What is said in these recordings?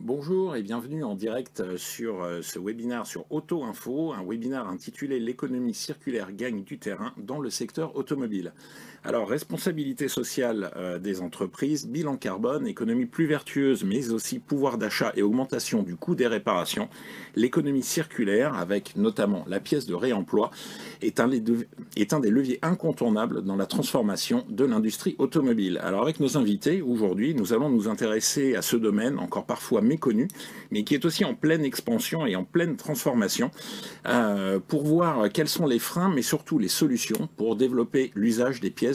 Bonjour et bienvenue en direct sur ce webinaire sur Auto Info, un webinaire intitulé «L'économie circulaire gagne du terrain dans le secteur automobile». Alors, responsabilité sociale des entreprises, bilan carbone, économie plus vertueuse, mais aussi pouvoir d'achat et augmentation du coût des réparations. L'économie circulaire, avec notamment la pièce de réemploi, est un des leviers incontournables dans la transformation de l'industrie automobile. Alors, avec nos invités, aujourd'hui, nous allons nous intéresser à ce domaine, encore parfois méconnu, mais qui est aussi en pleine expansion et en pleine transformation, pour voir quels sont les freins, mais surtout les solutions pour développer l'usage des pièces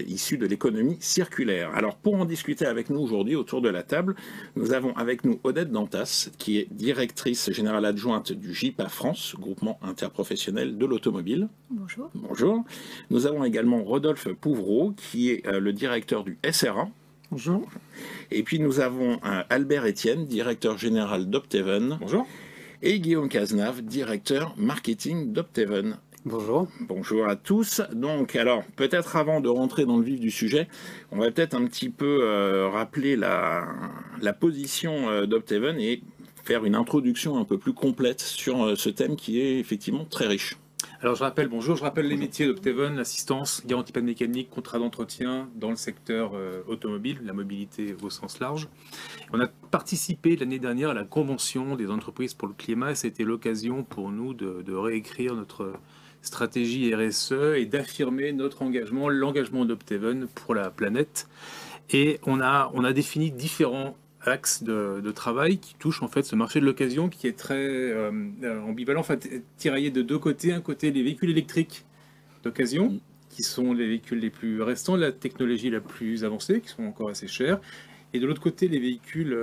issues de l'économie circulaire. Alors, pour en discuter avec nous aujourd'hui autour de la table, nous avons avec nous Odette Dantas, qui est directrice générale adjointe du GIPA France, groupement interprofessionnel de l'automobile. Bonjour. Bonjour. Nous avons également Rodolphe Pouvreau, qui est le directeur du SRA. Bonjour. Et puis nous avons Albert Etienne, directeur général d'Opteven. Bonjour. Et Guillaume Cazenave, directeur marketing d'Opteven. Bonjour. Bonjour à tous. Donc, alors, peut-être avant de rentrer dans le vif du sujet, on va peut-être un petit peu rappeler la position d'Opteven et faire une introduction un peu plus complète sur ce thème qui est effectivement très riche. Alors je rappelle les métiers d'Opteven, l'assistance, garantie panne mécanique, contrat d'entretien dans le secteur automobile, la mobilité au sens large. On a participé l'année dernière à la convention des entreprises pour le climat et c'était l'occasion pour nous de réécrire notre stratégie RSE et d'affirmer notre engagement, l'engagement d'Opteven pour la planète. Et on a défini différents axes de travail qui touchent en fait ce marché de l'occasion qui est très ambivalent, en fait, tiraillé de deux côtés. Un côté, les véhicules électriques d'occasion, qui sont les véhicules les plus restants, la technologie la plus avancée, qui sont encore assez chers. Et de l'autre côté, les véhicules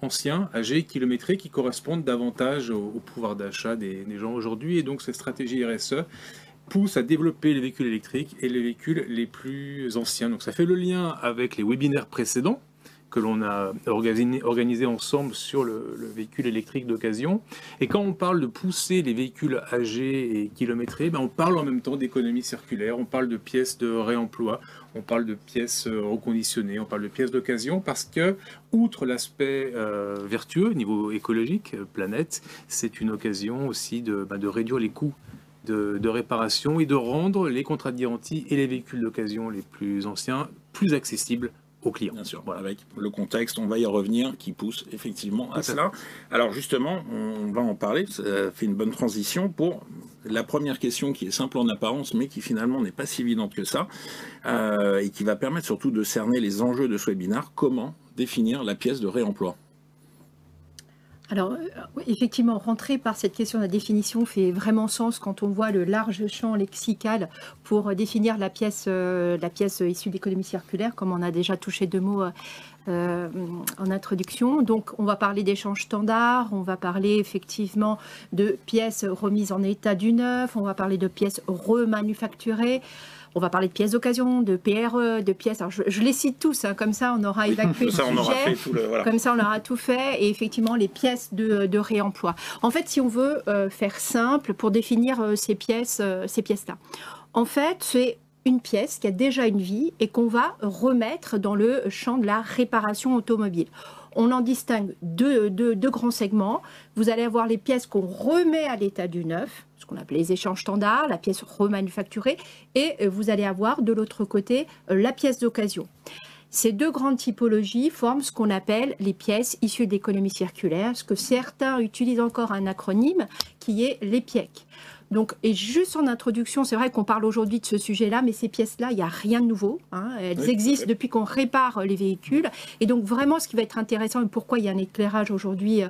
anciens, âgés, kilométrés, qui correspondent davantage au pouvoir d'achat des gens aujourd'hui. Et donc cette stratégie RSE pousse à développer les véhicules électriques et les véhicules les plus anciens. Donc ça fait le lien avec les webinaires précédents que l'on a organisé ensemble sur le véhicule électrique d'occasion. Et quand on parle de pousser les véhicules âgés et kilométrés, on parle en même temps d'économie circulaire, on parle de pièces de réemploi, on parle de pièces reconditionnées, on parle de pièces d'occasion, parce que, outre l'aspect vertueux, niveau écologique, planète, c'est une occasion aussi de réduire les coûts de réparation et de rendre les contrats de garantie et les véhicules d'occasion les plus anciens plus accessibles aux clients. Bien sûr, voilà, avec le contexte, on va y revenir, qui pousse effectivement à cela. Alors justement, on va en parler, ça fait une bonne transition pour la première question qui est simple en apparence, mais qui finalement n'est pas si évidente que ça, et qui va permettre surtout de cerner les enjeux de ce webinaire. Comment définir la pièce de réemploi ? Alors, effectivement, rentrer par cette question de la définition fait vraiment sens quand on voit le large champ lexical pour définir la pièce issue de l'économie circulaire, comme on a déjà touché deux mots en introduction. Donc, on va parler d'échanges standards, on va parler effectivement de pièces remises en état du neuf, on va parler de pièces remanufacturées. On va parler de pièces d'occasion, de PRE, de pièces. Alors je les cite tous, hein, comme ça on aura évacué le sujet. Voilà. Comme ça on aura tout fait. Et effectivement, les pièces de réemploi. En fait, si on veut faire simple pour définir ces pièces-là, en fait, c'est une pièce qui a déjà une vie et qu'on va remettre dans le champ de la réparation automobile. On en distingue deux grands segments. Vous allez avoir les pièces qu'on remet à l'état du neuf, ce qu'on appelle les échanges standards, la pièce remanufacturée, et vous allez avoir de l'autre côté la pièce d'occasion. Ces deux grandes typologies forment ce qu'on appelle les pièces issues de l'économie circulaire, ce que certains utilisent encore un acronyme qui est les PIEC. Donc, et juste en introduction, c'est vrai qu'on parle aujourd'hui de ce sujet-là, mais ces pièces-là, il n'y a rien de nouveau. Hein. Elles existent depuis qu'on répare les véhicules. Et donc, vraiment, ce qui va être intéressant, et pourquoi il y a un éclairage aujourd'hui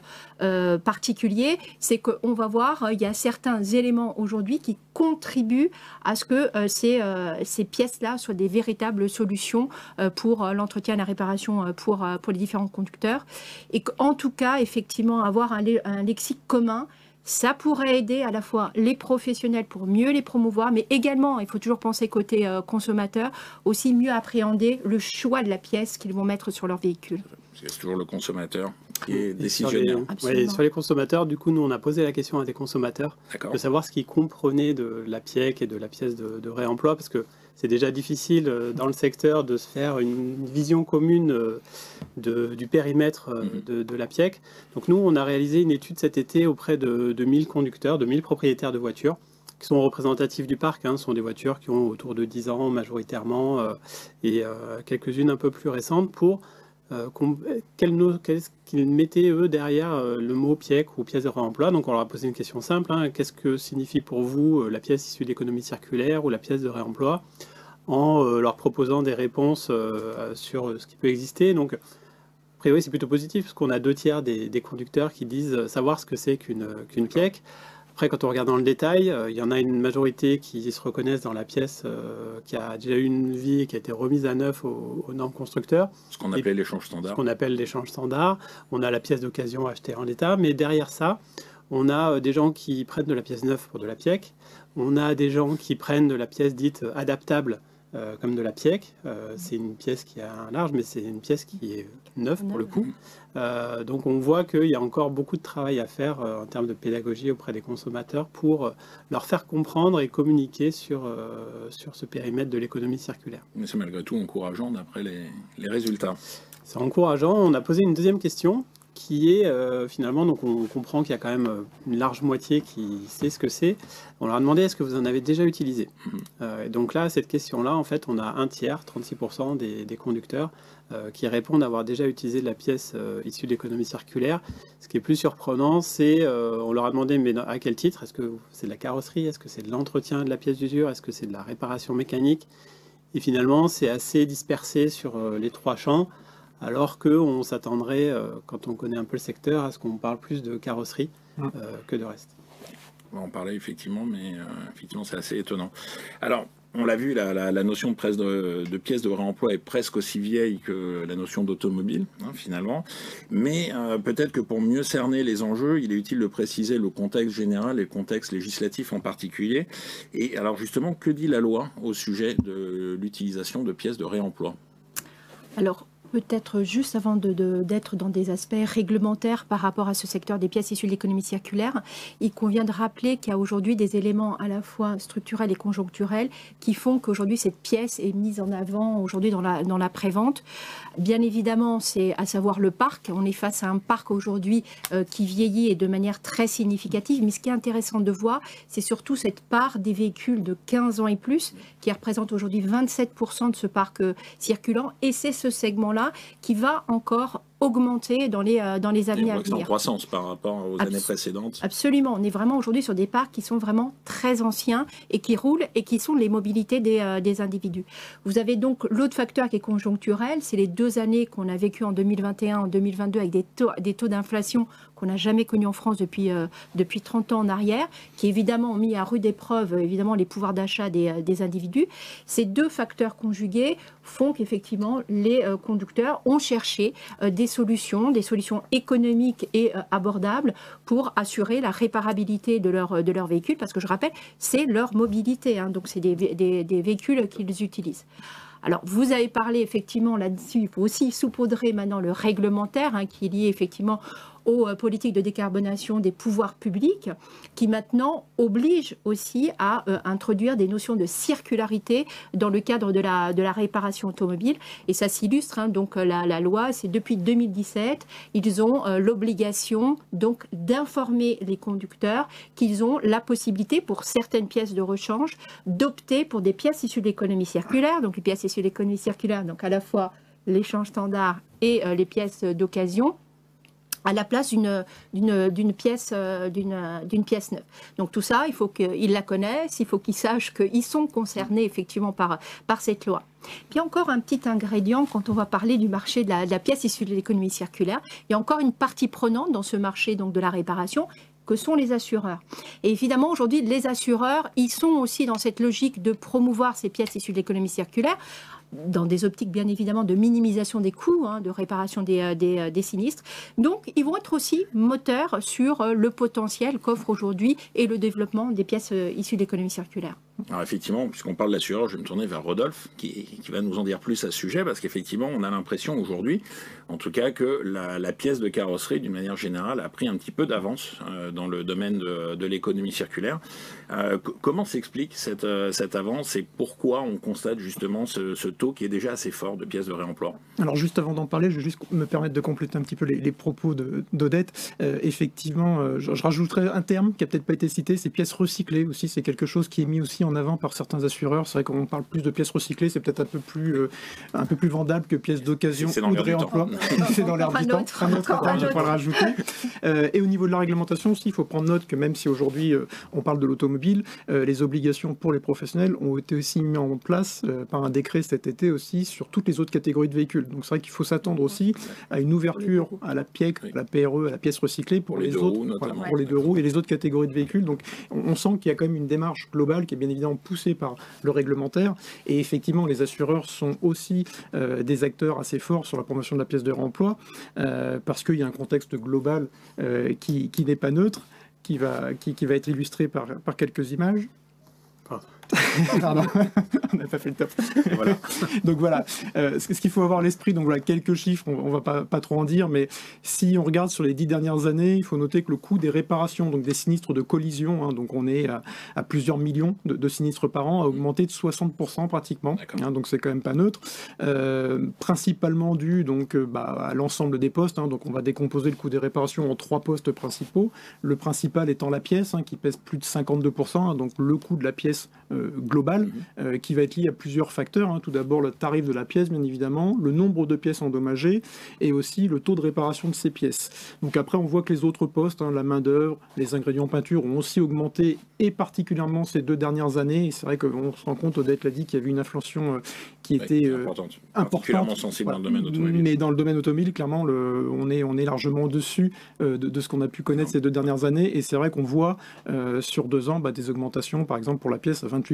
particulier, c'est qu'on va voir, il y a certains éléments aujourd'hui qui contribuent à ce que ces pièces-là soient des véritables solutions pour l'entretien et la réparation pour les différents conducteurs. Et qu'en tout cas, effectivement, avoir un lexique commun, ça pourrait aider à la fois les professionnels pour mieux les promouvoir, mais également, il faut toujours penser côté consommateur, aussi mieux appréhender le choix de la pièce qu'ils vont mettre sur leur véhicule. C'est toujours le consommateur qui est décisionnaire. Sur les consommateurs, du coup, nous, on a posé la question à des consommateurs de savoir ce qu'ils comprenaient de la PIEC et de la pièce de réemploi, parce que c'est déjà difficile dans le secteur de se faire une vision commune du périmètre de la PIEC. Donc nous, on a réalisé une étude cet été auprès de 1000 conducteurs, de 1000 propriétaires de voitures, qui sont représentatifs du parc. Ce sont des voitures qui ont autour de 10 ans majoritairement, et quelques-unes un peu plus récentes, pour qu'est-ce qu'ils mettaient, eux, derrière le mot PIEC ou pièce de réemploi. Donc on leur a posé une question simple, qu'est-ce que signifie pour vous la pièce issue d'économie circulaire ou la pièce de réemploi, en leur proposant des réponses sur ce qui peut exister. Donc, a priori, c'est plutôt positif, parce qu'on a 2/3 des conducteurs qui disent savoir ce que c'est qu'une PIEC. Après, quand on regarde dans le détail, il y en a une majorité qui se reconnaissent dans la pièce qui a déjà eu une vie, qui a été remise à neuf aux normes constructeurs. Ce qu'on appelle l'échange standard. Ce qu'on appelle l'échange standard. On a la pièce d'occasion achetée en l'état, mais derrière ça, on a des gens qui prennent de la pièce neuve pour de la PIEC. On a des gens qui prennent de la pièce dite adaptable, comme de la PIEC. C'est une pièce qui a un large, mais c'est une pièce qui est neuve pour le coup. Donc on voit qu'il y a encore beaucoup de travail à faire en termes de pédagogie auprès des consommateurs pour leur faire comprendre et communiquer sur ce périmètre de l'économie circulaire. Mais c'est malgré tout encourageant d'après les résultats. C'est encourageant. On a posé une deuxième question qui est finalement, donc on comprend qu'il y a quand même une large moitié qui sait ce que c'est. On leur a demandé est-ce que vous en avez déjà utilisé. Donc là, cette question-là, en fait, on a 1/3, 36% des conducteurs qui répondent avoir déjà utilisé de la pièce issue de l'économie circulaire. Ce qui est plus surprenant, c'est on leur a demandé mais à quel titre? Est-ce que c'est de la carrosserie? Est-ce que c'est de l'entretien de la pièce d'usure? Est-ce que c'est de la réparation mécanique? Et finalement, c'est assez dispersé sur les 3 champs. Alors qu'on s'attendrait, quand on connaît un peu le secteur, à ce qu'on parle plus de carrosserie que de reste. On va en parler effectivement, mais effectivement c'est assez étonnant. Alors, on l'a vu, la notion de pièces de réemploi est presque aussi vieille que la notion d'automobile, finalement. Mais peut-être que pour mieux cerner les enjeux, il est utile de préciser le contexte général et le contexte législatif en particulier. Et alors justement, que dit la loi au sujet de l'utilisation de pièces de réemploi? Alors, peut-être juste avant d'être dans des aspects réglementaires par rapport à ce secteur des pièces issues de l'économie circulaire, il convient de rappeler qu'il y a aujourd'hui des éléments à la fois structurels et conjoncturels qui font qu'aujourd'hui cette pièce est mise en avant aujourd'hui dans la prévente. Bien évidemment, c'est à savoir le parc. On est face à un parc aujourd'hui qui vieillit et de manière très significative. Mais ce qui est intéressant de voir, c'est surtout cette part des véhicules de 15 ans et plus qui représente aujourd'hui 27% de ce parc circulant. Et c'est ce segment-là qui va encore augmenter dans les années à venir. C'est en croissance par rapport aux années précédentes. Absolument. On est vraiment aujourd'hui sur des parcs qui sont vraiment très anciens et qui roulent et qui sont les mobilités des individus. Vous avez donc l'autre facteur qui est conjoncturel, c'est les 2 années qu'on a vécues en 2021, en 2022 avec des taux d'inflation qu'on n'a jamais connus en France depuis 30 ans en arrière, qui évidemment ont mis à rude épreuve évidemment les pouvoirs d'achat des individus. Ces 2 facteurs conjugués font qu'effectivement les conducteurs ont cherché des solutions économiques et abordables pour assurer la réparabilité de leur véhicule, parce que je rappelle, c'est leur mobilité, donc c'est des véhicules qu'ils utilisent. Alors, vous avez parlé effectivement là-dessus, il faut aussi saupoudrer maintenant le réglementaire qui est lié effectivement aux politiques de décarbonation des pouvoirs publics, qui maintenant obligent aussi à introduire des notions de circularité dans le cadre de la réparation automobile. Et ça s'illustre, donc la loi, c'est depuis 2017, ils ont l'obligation donc d'informer les conducteurs qu'ils ont la possibilité pour certaines pièces de rechange d'opter pour des pièces issues de l'économie circulaire. Donc les pièces issues de l'économie circulaire, donc à la fois l'échange standard et les pièces d'occasion, à la place d'une pièce neuve. Donc tout ça, il faut qu'ils la connaissent, il faut qu'ils sachent qu'ils sont concernés effectivement par cette loi. Puis encore un petit ingrédient quand on va parler du marché de la pièce issue de l'économie circulaire. Il y a encore une partie prenante dans ce marché donc de la réparation, que sont les assureurs. Et évidemment, aujourd'hui, les assureurs, ils sont aussi dans cette logique de promouvoir ces pièces issues de l'économie circulaire, dans des optiques bien évidemment de minimisation des coûts, de réparation des sinistres. Donc, ils vont être aussi moteurs sur le potentiel qu'offre aujourd'hui et le développement des pièces issues de l'économie circulaire. Alors effectivement, puisqu'on parle d'assureur, je vais me tourner vers Rodolphe, qui va nous en dire plus à ce sujet, parce qu'effectivement, on a l'impression aujourd'hui, en tout cas, que la pièce de carrosserie, d'une manière générale, a pris un petit peu d'avance dans le domaine de l'économie circulaire. Comment s'explique cette avance et pourquoi on constate justement ce taux qui est déjà assez fort de pièces de réemploi? Alors juste avant d'en parler, je vais juste me permettre de compléter un petit peu les propos d'Odette. Effectivement, je rajouterais un terme qui n'a peut-être pas été cité, c'est pièces recyclées aussi. C'est quelque chose qui est mis aussi en avant par certains assureurs. C'est vrai qu'on parle plus de pièces recyclées, c'est peut-être un peu plus vendable que pièces d'occasion ou de réemploi. C'est dans l'air du temps. Un autre terme, je vais pas le rajouter. Et au niveau de la réglementation aussi, il faut prendre note que même si aujourd'hui on parle de l'automobile, les obligations pour les professionnels ont été aussi mises en place par un décret cet été aussi sur toutes les autres catégories de véhicules. Donc c'est vrai qu'il faut s'attendre aussi à une ouverture à la PIEC, à la PRE, à la pièce recyclée pour les autres, pour les 2 roues et les autres catégories de véhicules. Donc on sent qu'il y a quand même une démarche globale qui est bien évidemment poussée par le réglementaire. Et effectivement, les assureurs sont aussi des acteurs assez forts sur la promotion de la pièce de réemploi parce qu'il y a un contexte global qui n'est pas neutre, qui va être illustré par quelques images. Pardon, on n'a pas fait le top. Voilà. Donc voilà, ce qu'il faut avoir à l'esprit, donc voilà, quelques chiffres, on va pas trop en dire, mais si on regarde sur les 10 dernières années, il faut noter que le coût des réparations, donc des sinistres de collision, donc on est à plusieurs millions de sinistres par an, a augmenté de 60% pratiquement, donc c'est quand même pas neutre, principalement dû donc à l'ensemble des postes, donc on va décomposer le coût des réparations en 3 postes principaux, le principal étant la pièce, qui pèse plus de 52%, donc le coût de la pièce global qui va être lié à plusieurs facteurs. Tout d'abord, le tarif de la pièce, bien évidemment, le nombre de pièces endommagées et aussi le taux de réparation de ces pièces. Donc après, on voit que les autres postes, la main-d'œuvre, les ingrédients peinture ont aussi augmenté et particulièrement ces 2 dernières années. Et c'est vrai qu'on se rend compte, Odette l'a dit, qu'il y avait une inflation qui était importante, particulièrement sensible dans le domaine automobile. Mais dans le domaine automobile, clairement, on est largement au-dessus de ce qu'on a pu connaître ces 2 dernières années. Et c'est vrai qu'on voit sur 2 ans des augmentations, par exemple pour la pièce à 28%.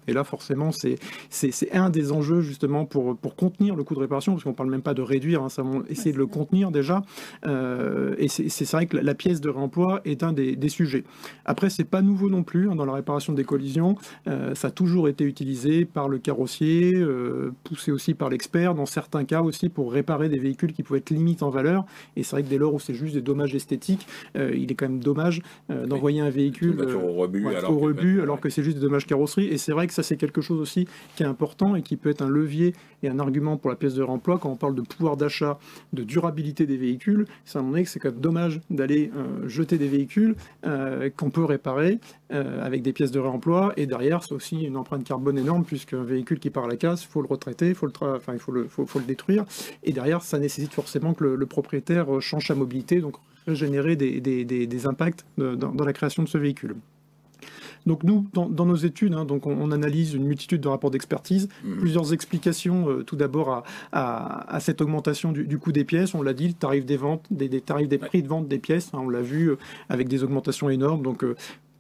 Et là, forcément, c'est un des enjeux justement pour contenir le coût de réparation, parce qu'on ne parle même pas de réduire, ça va essayer de le contenir déjà. Et c'est vrai que la pièce de réemploi est un des sujets. Après, c'est pas nouveau non plus dans la réparation des collisions. Ça a toujours été utilisé par le carrossier, poussé aussi par l'expert, dans certains cas aussi pour réparer des véhicules qui pouvaient être limites en valeur. Et c'est vrai que dès lors où c'est juste des dommages esthétiques, il est quand même dommage d'envoyer un véhicule au rebut alors que c'est juste des dommages carrosserie. Et c'est vrai que ça, c'est quelque chose aussi qui est important et qui peut être un levier et un argument pour la pièce de réemploi quand on parle de pouvoir d'achat, de durabilité des véhicules. C'est à un moment donné que c'est quand même dommage d'aller jeter des véhicules qu'on peut réparer avec des pièces de réemploi. Et derrière, c'est aussi une empreinte carbone énorme puisqu'un véhicule qui part à la casse, il faut le retraiter, il faut le détruire. Et derrière, ça nécessite forcément que le propriétaire change sa mobilité, donc régénérer des impacts dans la création de ce véhicule. Donc nous, dans nos études, donc on analyse une multitude de rapports d'expertise, plusieurs explications tout d'abord à cette augmentation du coût des pièces. On l'a dit, le tarif des ventes, des tarifs des prix de vente des pièces, on l'a vu avec des augmentations énormes. Donc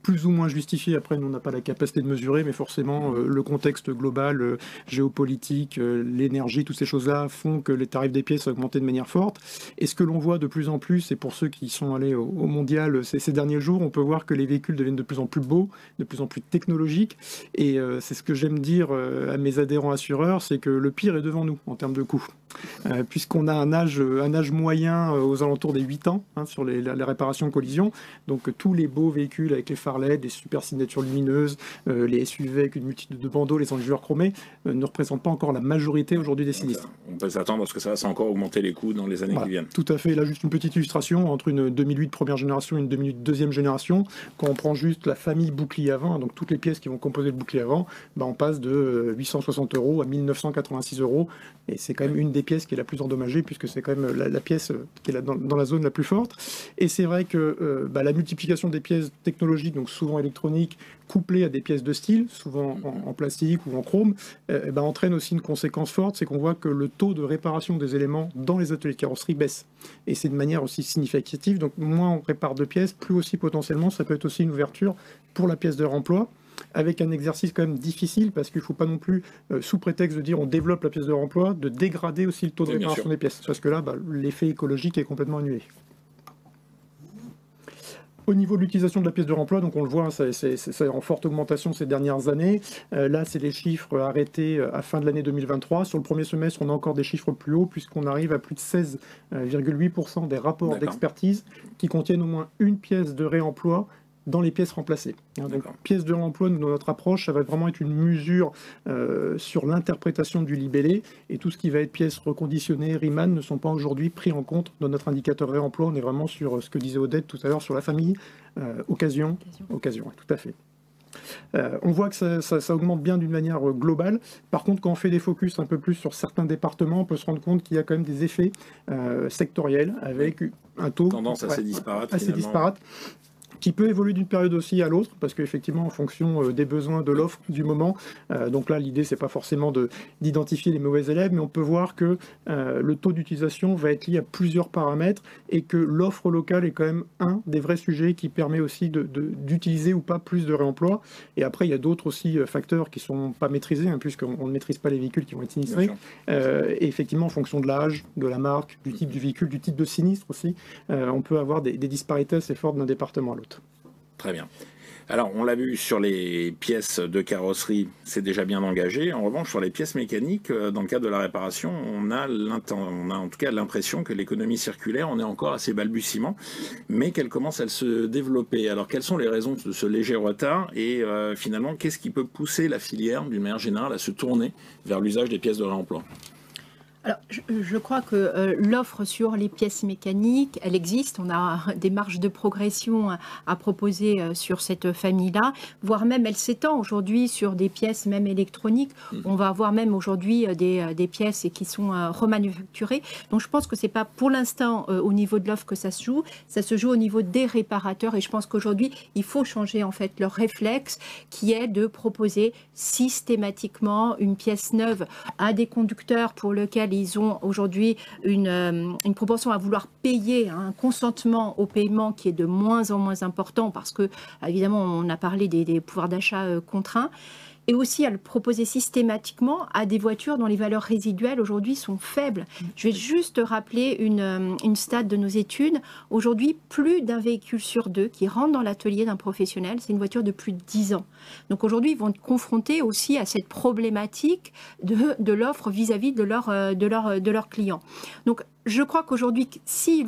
plus ou moins justifié. Après, nous, on n'a pas la capacité de mesurer, mais forcément, le contexte global, géopolitique, l'énergie, toutes ces choses-là font que les tarifs des pièces ont augmenté de manière forte. Et ce que l'on voit de plus en plus, et pour ceux qui sont allés au mondial ces derniers jours, on peut voir que les véhicules deviennent de plus en plus beaux, de plus en plus technologiques. Et c'est ce que j'aime dire à mes adhérents assureurs, c'est que le pire est devant nous en termes de coûts. Puisqu'on a un âge moyen aux alentours des 8 ans sur les réparations collisions. Donc tous les beaux véhicules avec les phares LED, les super signatures lumineuses, les SUV avec une multitude de bandeaux, les enjoueurs chromés, ne représentent pas encore la majorité aujourd'hui des sinistres. On peut s'attendre à ce que ça va encore augmenter les coûts dans les années qui viennent. Tout à fait. Là, juste une petite illustration entre une 2008 première génération et une 2008 deuxième génération. Quand on prend juste la famille bouclier avant, donc toutes les pièces qui vont composer le bouclier avant, on passe de 860 € à 1986 €. Et c'est quand même une des pièces qui est la plus endommagée, puisque c'est quand même la pièce qui est dans la zone la plus forte. Et c'est vrai que la multiplication des pièces technologiques, donc souvent électroniques, couplées à des pièces de style, souvent en plastique ou en chrome, entraîne aussi une conséquence forte, c'est qu'on voit que le taux de réparation des éléments dans les ateliers de carrosserie baisse. Et c'est de manière aussi significative. Donc moins on répare de pièces, plus aussi potentiellement ça peut être aussi une ouverture pour la pièce de réemploi, avec un exercice quand même difficile, parce qu'il ne faut pas non plus, sous prétexte de dire on développe la pièce de réemploi, de dégrader aussi le taux de réparation des pièces, parce que là, l'effet écologique est complètement annulé. Au niveau de l'utilisation de la pièce de réemploi, donc on le voit, c'est en forte augmentation ces dernières années. Là, c'est les chiffres arrêtés à fin de l'année 2023. Sur le premier semestre, on a encore des chiffres plus hauts, puisqu'on arrive à plus de 16,8% des rapports d'expertise qui contiennent au moins une pièce de réemploi dans les pièces remplacées. Donc, pièce de réemploi, dans notre approche, ça va vraiment être une mesure sur l'interprétation du libellé, et tout ce qui va être pièces reconditionnées, RIMAN, ne sont pas aujourd'hui pris en compte dans notre indicateur réemploi. On est vraiment sur ce que disait Odette tout à l'heure sur la famille, occasion, tout à fait. On voit que ça augmente bien d'une manière globale. Par contre, quand on fait des focus un peu plus sur certains départements, on peut se rendre compte qu'il y a quand même des effets sectoriels avec un taux tendance assez disparate, qui peut évoluer d'une période aussi à l'autre, parce qu'effectivement, en fonction des besoins de l'offre du moment, donc là, l'idée, c'est pas forcément d'identifier les mauvais élèves, mais on peut voir que le taux d'utilisation va être lié à plusieurs paramètres, et que l'offre locale est quand même un des vrais sujets qui permet aussi d'utiliser ou pas plus de réemploi. Et après, il y a d'autres aussi facteurs qui sont pas maîtrisés, puisqu'on ne maîtrise pas les véhicules qui vont être sinistrés. Et effectivement, en fonction de l'âge, de la marque, du type du véhicule, du type de sinistre aussi, on peut avoir des disparités assez fortes d'un département à l'autre. Très bien. Alors, on l'a vu sur les pièces de carrosserie, c'est déjà bien engagé. En revanche, sur les pièces mécaniques, dans le cadre de la réparation, on a en tout cas l'impression que l'économie circulaire, on est encore à ses balbutiements, mais qu'elle commence à se développer. Alors, quelles sont les raisons de ce léger retard et finalement, qu'est-ce qui peut pousser la filière, d'une manière générale, à se tourner vers l'usage des pièces de réemploi ? Alors, je crois que l'offre sur les pièces mécaniques, elle existe. On a des marges de progression à proposer sur cette famille-là, voire même elle s'étend aujourd'hui sur des pièces même électroniques. On va avoir même aujourd'hui des pièces qui sont remanufacturées. Donc je pense que c'est pas pour l'instant au niveau de l'offre que ça se joue. Ça se joue au niveau des réparateurs, et je pense qu'aujourd'hui il faut changer en fait leur réflexe, qui est de proposer systématiquement une pièce neuve à des conducteurs pour lesquels ils ont aujourd'hui une proportion à vouloir payer, un consentement au paiement qui est de moins en moins important, parce que, évidemment, on a parlé des pouvoirs d'achat contraints, et aussi à le proposer systématiquement à des voitures dont les valeurs résiduelles aujourd'hui sont faibles. Je vais juste rappeler une stat de nos études. Aujourd'hui, plus d'un véhicule sur deux qui rentre dans l'atelier d'un professionnel, c'est une voiture de plus de 10 ans. Donc aujourd'hui, ils vont être confrontés aussi à cette problématique de l'offre vis-à-vis de leurs clients. Donc je crois qu'aujourd'hui, si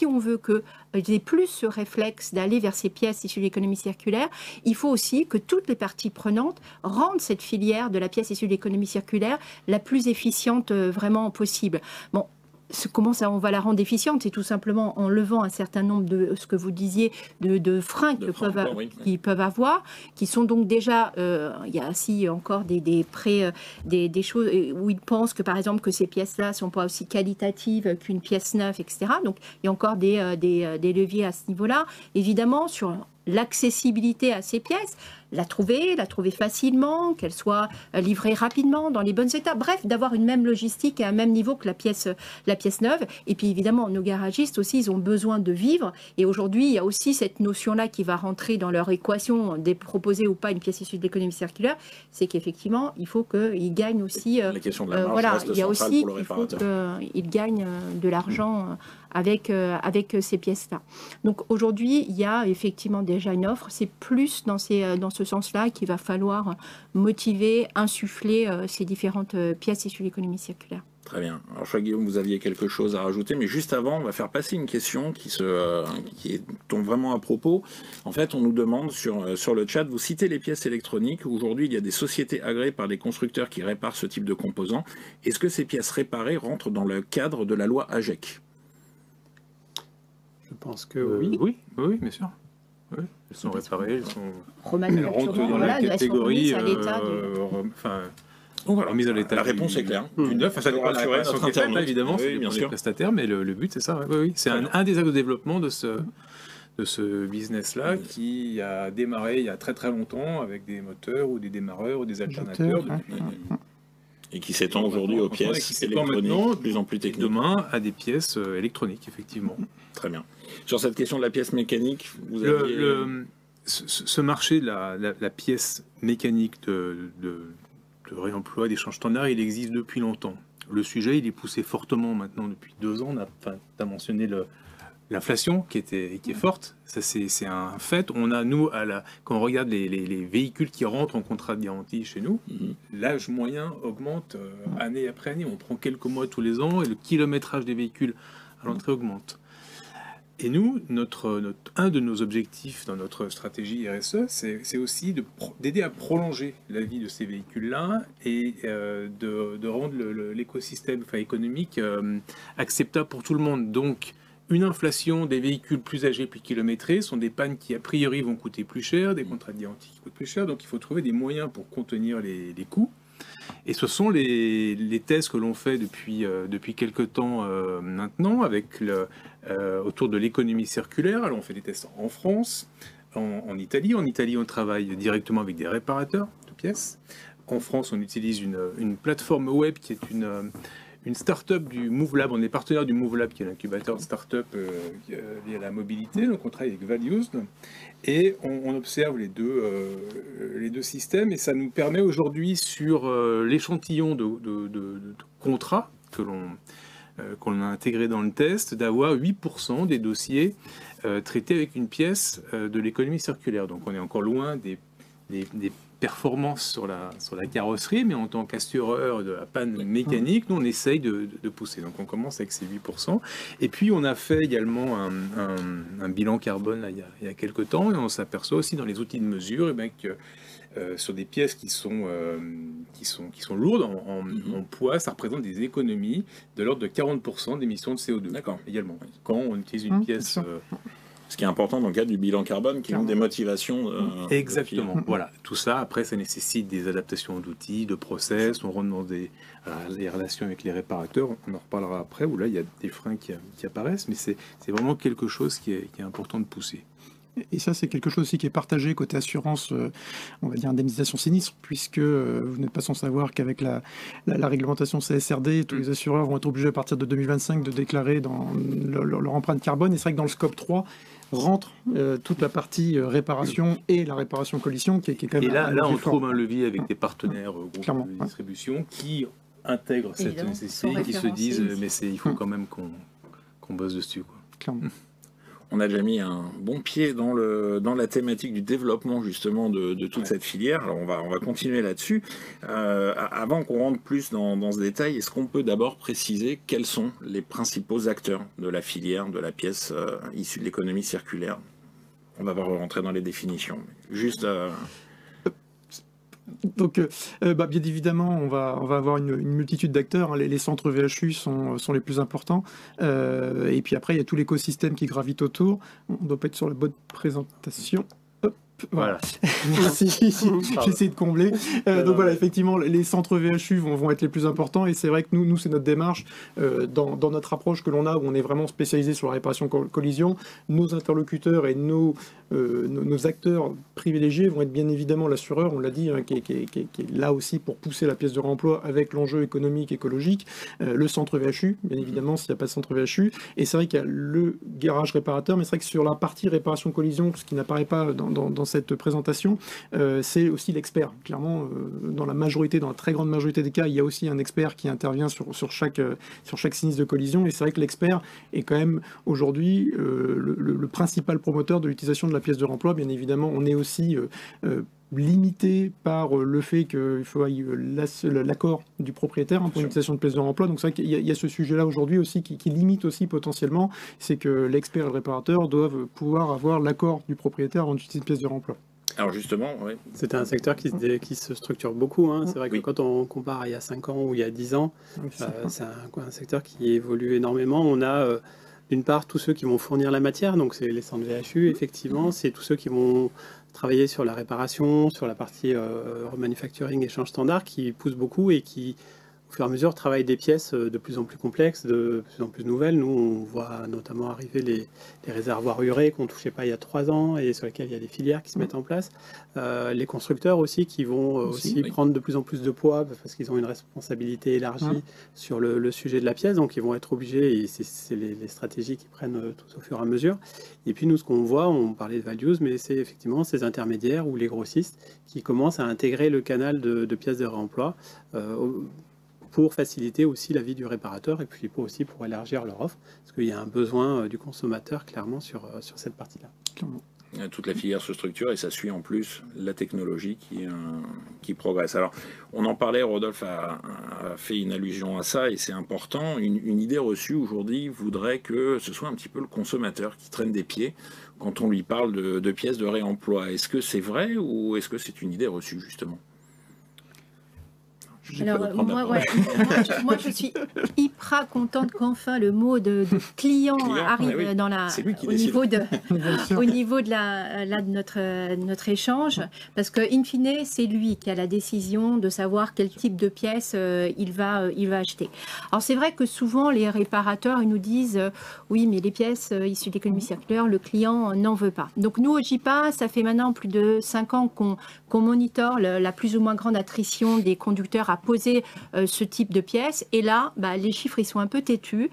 on veut qu'ils aient plus ce réflexe d'aller vers ces pièces issues de l'économie circulaire, il faut aussi que toutes les parties prenantes rendent cette filière de la pièce issue de l'économie circulaire la plus efficiente vraiment possible. Bon, comment ça, on va la rendre efficiente? C'est tout simplement en levant un certain nombre de, ce que vous disiez, de freins qu'ils peuvent avoir, qui sont donc déjà, il y a aussi encore des choses où ils pensent que, par exemple, que ces pièces-là ne sont pas aussi qualitatives qu'une pièce neuve, etc. Donc, il y a encore des leviers à ce niveau-là. Évidemment, sur l'accessibilité à ces pièces, la trouver facilement, qu'elle soit livrée rapidement, dans les bonnes étapes. Bref, d'avoir une même logistique et un même niveau que la pièce neuve. Et puis évidemment, nos garagistes aussi, ils ont besoin de vivre. Et aujourd'hui, il y a aussi cette notion-là qui va rentrer dans leur équation de proposer ou pas une pièce issue de l'économie circulaire, c'est qu'effectivement, il faut qu'ils gagnent aussi. La question de la marge reste centrale pour le réparateur. Il faut qu'ils gagnent de l'argent avec ces pièces-là. Donc aujourd'hui, il y a effectivement déjà une offre. C'est plus dans ce sens-là qu'il va falloir motiver, insuffler ces différentes pièces issues de l'économie circulaire. Très bien. Alors, je crois, Guillaume, vous aviez quelque chose à rajouter, mais juste avant, on va faire passer une question qui tombe vraiment à propos. En fait, on nous demande sur le chat, vous citez les pièces électroniques. Aujourd'hui, il y a des sociétés agréées par des constructeurs qui réparent ce type de composants. Est-ce que ces pièces réparées rentrent dans le cadre de la loi AGEC? Je pense que oui, bien sûr. Oui, elles sont réparées, elles rentrent dans la voilà, catégorie remise à l'état. La réponse est claire. Du neuf, ça dépend de la réparation qui est faite, évidemment, c'est bien sûr prestataire, mais le but c'est ça. Oui. C'est un des axes de développement de ce business-là qui a démarré il y a très très longtemps avec des moteurs ou des démarreurs ou des alternateurs. Et qui s'étend aujourd'hui aux pièces électroniques de plus en plus techniques. Demain, à des pièces électroniques, effectivement. Très bien. Sur cette question de la pièce mécanique, vous ce marché de la pièce mécanique de réemploi, d'échange standard, il existe depuis longtemps. Le sujet, il est poussé fortement maintenant depuis 2 ans. Tu as mentionné l'inflation qui est forte, ça c'est un fait. On a, nous, quand on regarde les véhicules qui rentrent en contrat de garantie chez nous, l'âge moyen augmente année après année. On prend quelques mois tous les ans et le kilométrage des véhicules à l'entrée augmente. Et nous, un de nos objectifs dans notre stratégie RSE, c'est aussi d'aider à prolonger la vie de ces véhicules-là et de rendre l'écosystème économique acceptable pour tout le monde. Donc, une inflation des véhicules plus âgés, plus kilométrés, sont des pannes qui, a priori, vont coûter plus cher, des contrats de garantie qui coûtent plus cher. Donc, il faut trouver des moyens pour contenir les coûts. Et ce sont les tests que l'on fait depuis quelques temps maintenant autour de l'économie circulaire. Alors on fait des tests en France, en Italie. En Italie, on travaille directement avec des réparateurs de pièces. En France, on utilise une plateforme web qui est une start-up du MoveLab. On est partenaire du MoveLab, qui est l'incubateur de start-up lié à la mobilité. Donc on travaille avec Values. Et on observe les deux systèmes, et ça nous permet aujourd'hui, sur l'échantillon de contrats qu'on a intégré dans le test, d'avoir 8% des dossiers traités avec une pièce de l'économie circulaire. Donc on est encore loin des performances sur la carrosserie, mais en tant qu'assureur de la panne mécanique, nous on essaye de pousser. Donc on commence avec ces 8%. Et puis on a fait également un bilan carbone là, il y a quelques temps, et on s'aperçoit aussi dans les outils de mesure que sur des pièces qui sont lourdes en poids, ça représente des économies de l'ordre de 40% d'émissions de CO2. D'accord. Également. Quand on utilise une pièce... Ce qui est important dans le cadre du bilan carbone, qui est une des motivations. Exactement. Voilà. Tout ça, après, ça nécessite des adaptations d'outils, de process. On rentre dans des relations avec les réparateurs. On en reparlera après, où là, il y a des freins qui apparaissent. Mais c'est vraiment quelque chose qui est important de pousser. Et ça, c'est quelque chose aussi qui est partagé côté assurance, on va dire indemnisation sinistre, puisque vous n'êtes pas sans savoir qu'avec la réglementation CSRD, tous les assureurs vont être obligés à partir de 2025 de déclarer dans leur empreinte carbone. Et c'est vrai que dans le scope 3 rentre toute la partie réparation et la réparation collision qui est quand même... Et là on trouve un levier avec des partenaires groupes de distribution qui intègrent cette nécessité, qui se disent mais il faut quand même qu'on bosse dessus, quoi. Clairement. On a déjà mis un bon pied dans la thématique du développement justement de toute cette filière. Alors on va continuer là-dessus. Avant qu'on rentre plus dans ce détail, est-ce qu'on peut d'abord préciser quels sont les principaux acteurs de la filière, de la pièce issue de l'économie circulaire? On va pas rentrer dans les définitions. Juste... Donc, bien évidemment, on va avoir une multitude d'acteurs. Les centres VHU sont les plus importants. Et puis après, il y a tout l'écosystème qui gravite autour. On ne doit pas être sur la bonne présentation. Hop, voilà. J'essaie de combler. Donc voilà, effectivement, les centres VHU vont être les plus importants. Et c'est vrai que nous c'est notre démarche dans notre approche que l'on a, où on est vraiment spécialisé sur la réparation collision. Nos interlocuteurs et nos acteurs privilégiés vont être bien évidemment l'assureur, on l'a dit, qui est là aussi pour pousser la pièce de réemploi avec l'enjeu économique, écologique. Le centre VHU, bien évidemment, s'il n'y a pas de centre VHU. Et c'est vrai qu'il y a le garage réparateur, mais c'est vrai que sur la partie réparation collision, ce qui n'apparaît pas dans cette présentation, c'est aussi l'expert. Clairement, dans la très grande majorité des cas, il y a aussi un expert qui intervient sur chaque sinistre de collision. Et c'est vrai que l'expert est quand même aujourd'hui le principal promoteur de l'utilisation de la pièce de réemploi. Bien évidemment, on est aussi limité par le fait qu'il faut l'accord du propriétaire pour l'utilisation de pièces de réemploi. Donc c'est vrai qu'il y a ce sujet-là aujourd'hui aussi qui limite aussi potentiellement, c'est que l'expert et le réparateur doivent pouvoir avoir l'accord du propriétaire avant d'utiliser une pièce de réemploi. Alors justement, oui. C'était un secteur qui se structure beaucoup. Hein. C'est vrai que quand on compare à il y a 5 ans ou il y a 10 ans, c'est un secteur qui évolue énormément. On a d'une part tous ceux qui vont fournir la matière, donc c'est les centres VHU, effectivement, c'est tous ceux qui vont travailler sur la réparation, sur la partie remanufacturing, échange standard, qui poussent beaucoup et qui, au fur et à mesure, travaillent des pièces de plus en plus complexes, de plus en plus nouvelles. Nous, on voit notamment arriver les réservoirs urée qu'on ne touchait pas il y a 3 ans et sur lesquels il y a des filières qui se mettent en place. Les constructeurs aussi qui vont aussi prendre de plus en plus de poids parce qu'ils ont une responsabilité élargie sur le sujet de la pièce, donc ils vont être obligés, et c'est les stratégies qu'ils prennent tout au fur et à mesure. Et puis nous, ce qu'on voit, on parlait de Values, mais c'est effectivement ces intermédiaires ou les grossistes qui commencent à intégrer le canal de pièces de réemploi pour faciliter aussi la vie du réparateur et puis pour élargir leur offre, parce qu'il y a un besoin du consommateur clairement sur cette partie-là. Toute la filière se structure et ça suit en plus la technologie qui progresse. Alors, on en parlait, Rodolphe a fait une allusion à ça et c'est important. Une idée reçue aujourd'hui voudrait que ce soit un petit peu le consommateur qui traîne des pieds quand on lui parle de pièces de réemploi. Est-ce que c'est vrai ou est-ce que c'est une idée reçue, justement ? Alors, moi, je suis hyper contente qu'enfin le mot de client arrive au niveau de notre échange, parce que in fine, c'est lui qui a la décision de savoir quel type de pièce il va acheter. Alors, c'est vrai que souvent, les réparateurs ils nous disent oui, mais les pièces issues de l'économie circulaire, le client n'en veut pas. Donc, nous, au JIPA, ça fait maintenant plus de 5 ans qu'on monitore la plus ou moins grande attrition des conducteurs à poser ce type de pièces. Et là, les chiffres, ils sont un peu têtus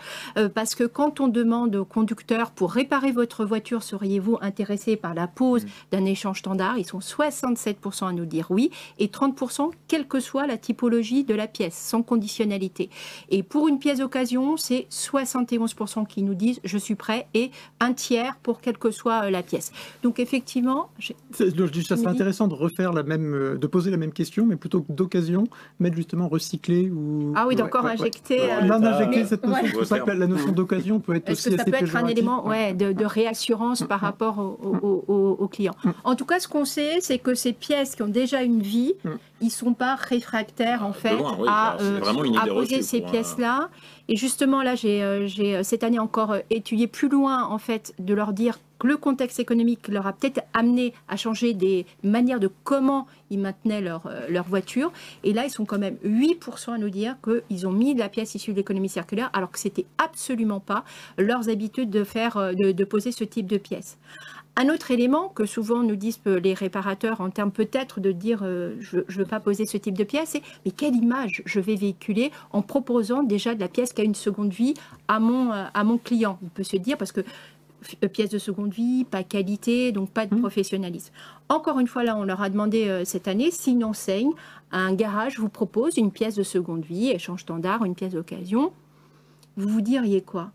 parce que quand on demande aux conducteurs pour réparer votre voiture, seriez-vous intéressé par la pose d'un échange standard, ils sont 67% à nous dire oui et 30% quelle que soit la typologie de la pièce, sans conditionnalité. Et pour une pièce d'occasion, c'est 71% qui nous disent je suis prêt et un tiers pour quelle que soit la pièce. Donc effectivement... Ça serait intéressant de refaire de poser la même question, mais plutôt que d'occasion, mettre justement recycler ou... Ah oui, d'encore injecter... Injecter cette notion. C'est pour ça que la notion d'occasion peut être aussi assez péjorative. Ça peut être un élément de réassurance par rapport aux clients. En tout cas, ce qu'on sait, c'est que ces pièces qui ont déjà une vie, ils ne sont pas réfractaires en fait à poser ces pièces-là. Et justement, là, j'ai cette année encore étudié plus loin en fait de leur dire que le contexte économique leur a peut-être amené à changer des manières de comment ils maintenaient leur voiture. Et là, ils sont quand même 8% à nous dire qu'ils ont mis de la pièce issue de l'économie circulaire, alors que ce n'était absolument pas leurs habitudes de poser ce type de pièce. Un autre élément que souvent nous disent les réparateurs en termes peut-être de dire je ne veux pas poser ce type de pièce, c'est mais quelle image je vais véhiculer en proposant déjà de la pièce qui a une seconde vie à mon client. Il peut se dire parce que pièces de seconde vie, pas qualité, donc pas de professionnalisme. Encore une fois, là, on leur a demandé cette année si une enseigne, un garage vous propose une pièce de seconde vie, échange standard, une pièce d'occasion, vous vous diriez quoi ?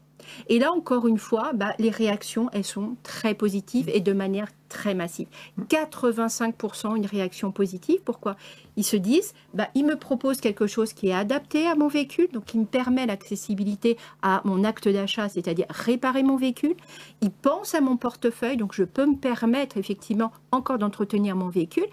Et là, encore une fois, les réactions, elles sont très positives et de manière très massive. 85% une réaction positive. Pourquoi ? Ils se disent, ils me proposent quelque chose qui est adapté à mon véhicule, donc qui me permet l'accessibilité à mon acte d'achat, c'est-à-dire réparer mon véhicule. Ils pensent à mon portefeuille, donc je peux me permettre effectivement encore d'entretenir mon véhicule.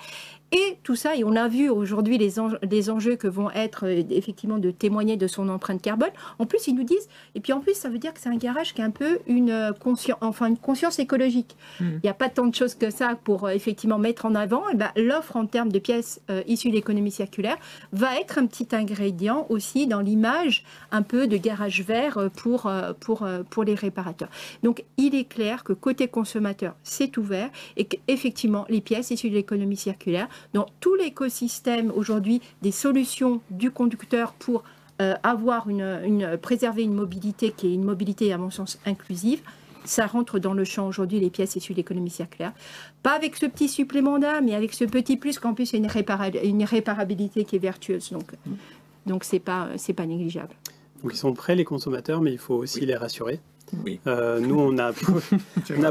Et tout ça, et on a vu aujourd'hui les enjeux que vont être effectivement de témoigner de son empreinte carbone. En plus, ils nous disent, et puis en plus, ça veut dire que c'est un garage qui a un peu une conscience écologique. Il n'y a pas tant de choses que ça pour effectivement mettre en avant. Et l'offre en termes de pièces issues de l'économie circulaire va être un petit ingrédient aussi dans l'image un peu de garage vert pour les réparateurs. Donc, il est clair que côté consommateur, c'est ouvert et qu'effectivement, les pièces issues de l'économie circulaire dans tout l'écosystème aujourd'hui des solutions du conducteur pour préserver une mobilité qui est une mobilité à mon sens inclusive, ça rentre dans le champ aujourd'hui les pièces issues de l'économie circulaire. Pas avec ce petit supplément d'âme, mais avec ce petit plus qu'en plus il y a une réparabilité qui est vertueuse. Donc c'est pas négligeable. Donc ils sont prêts les consommateurs, mais il faut aussi les rassurer. Oui. Nous, on a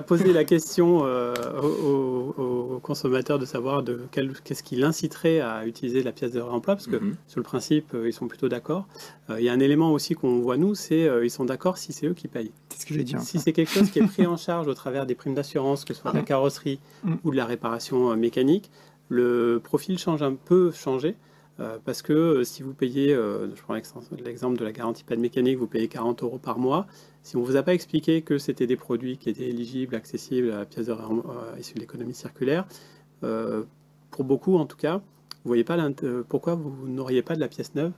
posé la question aux consommateurs de savoir qu'est-ce qui l'inciterait à utiliser la pièce de réemploi, parce que sur le principe, ils sont plutôt d'accord. Il y a un élément aussi qu'on voit, nous, c'est ils sont d'accord si c'est eux qui payent. C'est ce que j'ai dit. Si c'est quelque chose qui est pris en charge au travers des primes d'assurance, que ce soit de la carrosserie ou de la réparation mécanique, le profil change un peu changé. Parce que si vous payez, je prends l'exemple de la garantie panne mécanique, vous payez 40 € par mois. Si on ne vous a pas expliqué que c'était des produits qui étaient éligibles, accessibles à la pièce issue de l'économie circulaire, pour beaucoup en tout cas, vous ne voyez pas pourquoi vous n'auriez pas de la pièce neuve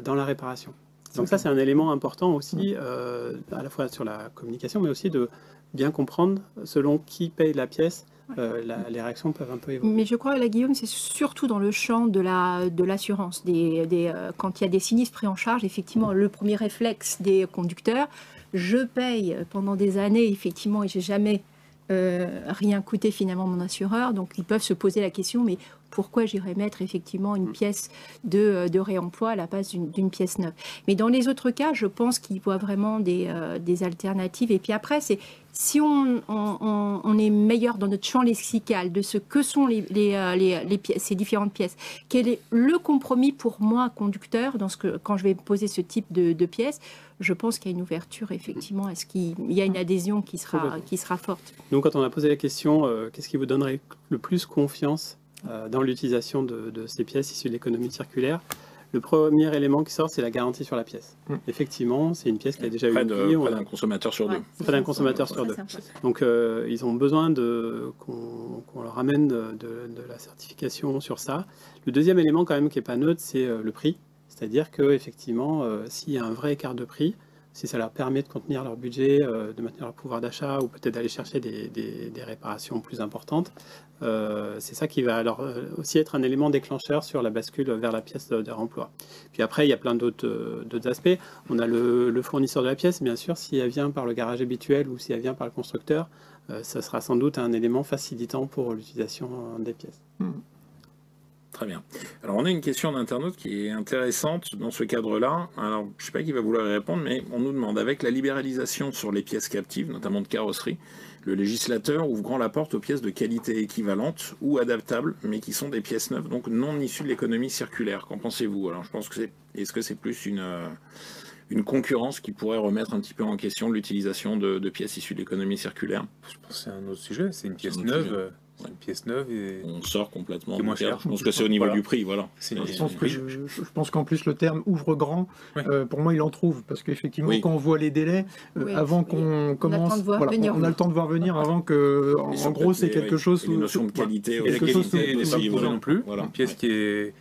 dans la réparation. Donc ça, c'est un élément important aussi, à la fois sur la communication, mais aussi de bien comprendre selon qui paye la pièce. Les réactions peuvent un peu évoluer. Mais je crois, là, Guillaume, c'est surtout dans le champ de l'assurance. Quand il y a des sinistres pris en charge, effectivement, le premier réflexe des conducteurs, je paye pendant des années, effectivement, et j'ai jamais rien coûter finalement mon assureur. Donc ils peuvent se poser la question, mais pourquoi j'irais mettre effectivement une pièce de réemploi à la place d'une pièce neuve? Mais dans les autres cas, je pense qu'il voit vraiment des alternatives. Et puis après, c'est si on est meilleur dans notre champ lexical de ce que sont ces différentes pièces, quel est le compromis pour moi, conducteur, quand je vais poser ce type de pièces, je pense qu'il y a une ouverture, effectivement. Est-ce qu'il y a une adhésion qui sera forte? Donc, quand on a posé la question, qu'est-ce qui vous donnerait le plus confiance dans l'utilisation de ces pièces issues de l'économie circulaire? Le premier élément qui sort, c'est la garantie sur la pièce. Effectivement, c'est une pièce qui a déjà eu près d'un consommateur sur deux. Près d'un consommateur sur deux. Donc, ils ont besoin qu'on leur amène de la certification sur ça. Le deuxième élément, quand même, qui n'est pas neutre, c'est le prix. C'est-à-dire qu'effectivement, s'il y a un vrai écart de prix, si ça leur permet de contenir leur budget, de maintenir leur pouvoir d'achat ou peut-être d'aller chercher des réparations plus importantes, c'est ça qui va alors aussi être un élément déclencheur sur la bascule vers la pièce de réemploi. Puis après, il y a plein d'autres aspects. On a le fournisseur de la pièce, bien sûr, si elle vient par le garage habituel ou si elle vient par le constructeur, ça sera sans doute un élément facilitant pour l'utilisation des pièces. Très bien. Alors, on a une question d'internaute qui est intéressante dans ce cadre-là. Alors, je ne sais pas qui va vouloir y répondre, mais on nous demande, avec la libéralisation sur les pièces captives, notamment de carrosserie, le législateur ouvrant la porte aux pièces de qualité équivalente ou adaptables, mais qui sont des pièces neuves, donc non issues de l'économie circulaire. Qu'en pensez-vous? Alors, je pense que est-ce que c'est plus une concurrence qui pourrait remettre un petit peu en question l'utilisation de pièces issues de l'économie circulaire? Je pense que c'est un autre sujet. C'est une pièce neuve. C'est une pièce neuve et on sort complètement moins cher. Je pense que c'est au niveau du prix, voilà. Je pense qu'en plus le terme ouvre grand, pour moi il en trouve, parce qu'effectivement quand on voit les délais, avant qu'on commence, on a le temps de voir venir avant que, en gros c'est quelque chose sous... Une notion de qualité, et la qualité n'est pas posée non plus. Voilà. Une pièce qui est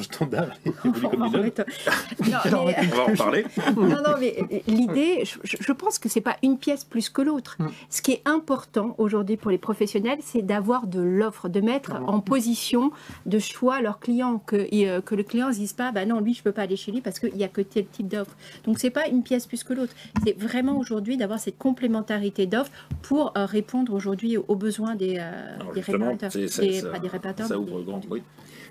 standard, évolue comme une œuvre. On va en parler. Non, mais l'idée, je pense que c'est pas une pièce plus que l'autre. Ce qui est important aujourd'hui pour les professionnels, c'est d'avoir de l'offre, de mettre en position de choix leurs clients, que le client ne se dise pas, bah non, lui, je ne peux pas aller chez lui parce qu'il n'y a que tel type d'offre. Donc, ce n'est pas une pièce plus que l'autre. C'est vraiment aujourd'hui d'avoir cette complémentarité d'offres pour répondre aujourd'hui aux besoins des réparateurs. Des réparateurs. Ça ouvre grand, oui.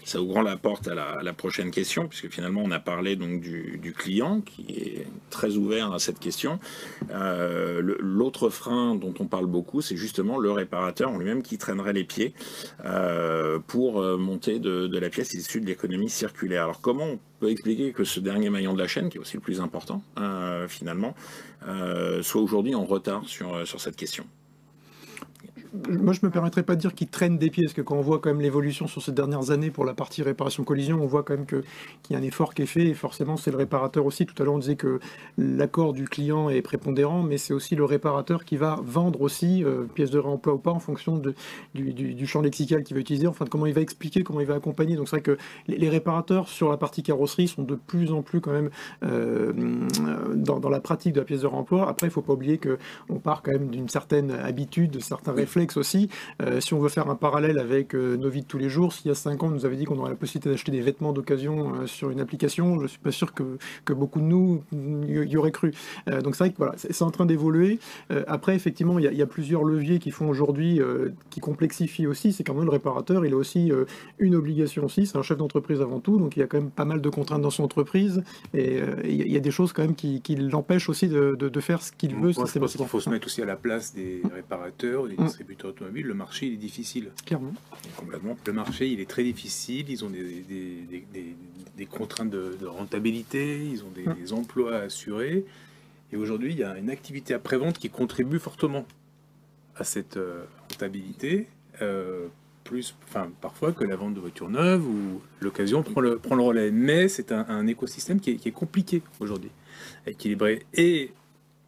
Ça ouvre la porte à la prochaine question, puisque finalement on a parlé donc du client qui est très ouvert à cette question. L'autre frein dont on parle beaucoup, c'est justement le réparateur en lui-même qui traînerait les pieds pour monter de la pièce issue de l'économie circulaire. Alors comment on peut expliquer que ce dernier maillon de la chaîne, qui est aussi le plus important finalement, soit aujourd'hui en retard sur cette question? Moi, je ne me permettrais pas de dire qu'ils traînent des pieds, parce que quand on voit quand même l'évolution sur ces dernières années pour la partie réparation-collision, on voit quand même qu'il y a un effort qui est fait, et forcément, c'est le réparateur aussi. Tout à l'heure, on disait que l'accord du client est prépondérant, mais c'est aussi le réparateur qui va vendre aussi, pièces de réemploi ou pas, en fonction du champ lexical qu'il va utiliser, enfin, de comment il va expliquer, comment il va accompagner. Donc, c'est vrai que les réparateurs, sur la partie carrosserie, sont de plus en plus quand même dans la pratique de la pièce de réemploi. Après, il ne faut pas oublier qu'on part quand même d'une certaine habitude, de certains réflexes aussi. Si on veut faire un parallèle avec nos vies de tous les jours, s'il y a 5 ans, on nous avait dit qu'on aurait la possibilité d'acheter des vêtements d'occasion sur une application, je ne suis pas sûr que beaucoup de nous y auraient cru. Donc c'est vrai que voilà, c'est en train d'évoluer. Après, effectivement, il y a plusieurs leviers qui font aujourd'hui, qui complexifient aussi. C'est quand même le réparateur, il a aussi une obligation aussi. C'est un chef d'entreprise avant tout, donc il y a quand même pas mal de contraintes dans son entreprise. Et il y a des choses quand même qui l'empêchent aussi de faire ce qu'il veut. Moi, je pense qu'il faut se mettre aussi à la place des réparateurs, des distributeurs automobiles. Le marché, il est difficile. Clairement. Complètement. Le marché, il est très difficile. Ils ont des contraintes de rentabilité, ils ont des emplois à assurer. Et aujourd'hui, il y a une activité après-vente qui contribue fortement à cette rentabilité, parfois que la vente de voitures neuves ou l'occasion prend le relais. Mais c'est un écosystème qui est compliqué aujourd'hui, équilibré. Et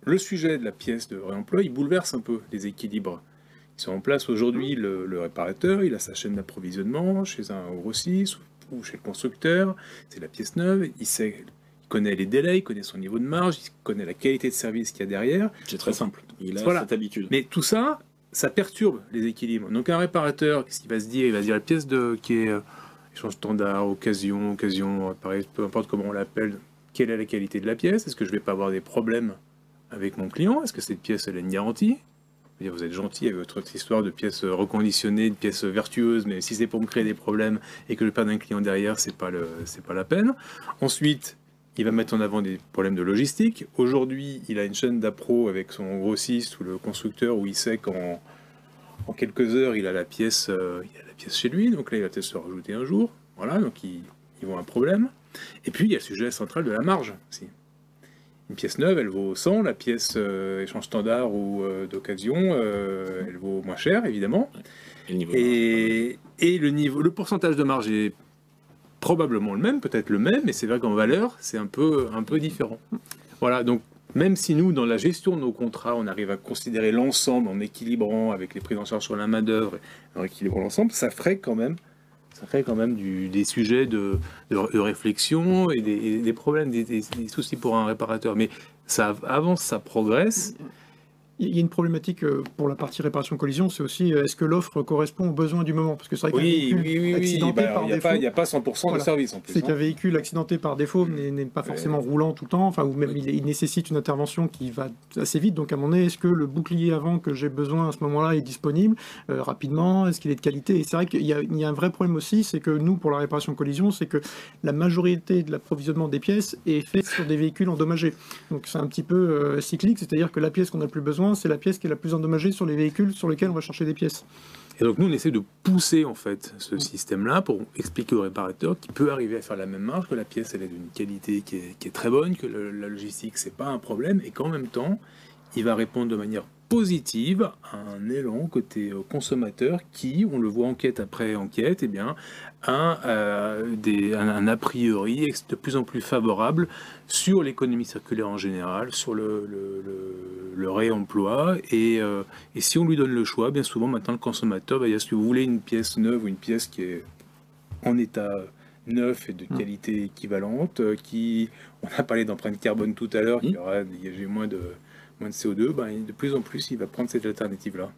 le sujet de la pièce de réemploi, il bouleverse un peu les équilibres. Ils sont en place aujourd'hui, le réparateur, il a sa chaîne d'approvisionnement chez un grossiste ou chez le constructeur, c'est la pièce neuve, il connaît les délais, il connaît son niveau de marge, il connaît la qualité de service qu'il y a derrière. C'est très simple, il a cette habitude. Mais tout ça, ça perturbe les équilibres. Donc un réparateur, qu'est-ce qu'il va se dire? Il va se dire la pièce qui est échange standard, occasion, pareil, peu importe comment on l'appelle, quelle est la qualité de la pièce? Est-ce que je ne vais pas avoir des problèmes avec mon client? Est-ce que cette pièce, elle a une garantie? Vous êtes gentil avec votre histoire de pièces reconditionnées, de pièces vertueuses, mais si c'est pour me créer des problèmes et que je perds un client derrière, c'est pas la peine. Ensuite, il va mettre en avant des problèmes de logistique. Aujourd'hui, il a une chaîne d'appro avec son grossiste ou le constructeur où il sait qu'en quelques heures, il a la pièce chez lui. Donc là, il va peut-être se rajouter un jour. Voilà, donc ils vont un problème. Et puis, il y a le sujet central de la marge aussi. Une pièce neuve, elle vaut 100. La pièce échange standard ou d'occasion, elle vaut moins cher, évidemment. Et le pourcentage de marge est probablement le même, peut-être le même, mais c'est vrai qu'en valeur, c'est un peu différent. Voilà, donc même si nous, dans la gestion de nos contrats, on arrive à considérer l'ensemble en équilibrant avec les prises en charge sur la main-d'œuvre, en équilibrant l'ensemble, ça ferait quand même des sujets de réflexion et des problèmes, des soucis pour un réparateur. Mais ça avance, ça progresse. Il y a une problématique pour la partie réparation collision, c'est aussi est-ce que l'offre correspond aux besoins du moment? Parce que c'est vrai qu'un véhicule accidenté par défaut, il n'y a pas 100% de service en plus. C'est qu'un véhicule accidenté par défaut n'est pas forcément roulant tout le temps, ou même il nécessite une intervention qui va assez vite. Donc à un moment donné, est-ce que le bouclier avant que j'ai besoin à ce moment-là est disponible rapidement? Est-ce qu'il est de qualité? Et c'est vrai qu'il y a un vrai problème aussi, c'est que nous, pour la réparation collision, c'est que la majorité de l'approvisionnement des pièces est faite sur des véhicules endommagés. Donc c'est un petit peu cyclique, c'est-à-dire que la pièce qu'on a le plus besoin, c'est la pièce qui est la plus endommagée sur les véhicules sur lesquels on va chercher des pièces. Et donc nous, on essaie de pousser en fait ce système-là pour expliquer au réparateur qu'il peut arriver à faire la même marge, que la pièce elle est d'une qualité qui est très bonne, que la logistique c'est pas un problème, et qu'en même temps, il va répondre de manière positive à un élan côté consommateur qui, on le voit enquête après enquête, eh bien, a un a priori de plus en plus favorable sur l'économie circulaire en général, sur le réemploi. Et si on lui donne le choix, bien souvent maintenant le consommateur va dire si vous voulez une pièce neuve ou une pièce qui est en état neuf et de qualité équivalente, on a parlé d'empreinte carbone tout à l'heure, qui aura dégagé moins de CO2, de plus en plus, il va prendre cette alternative-là.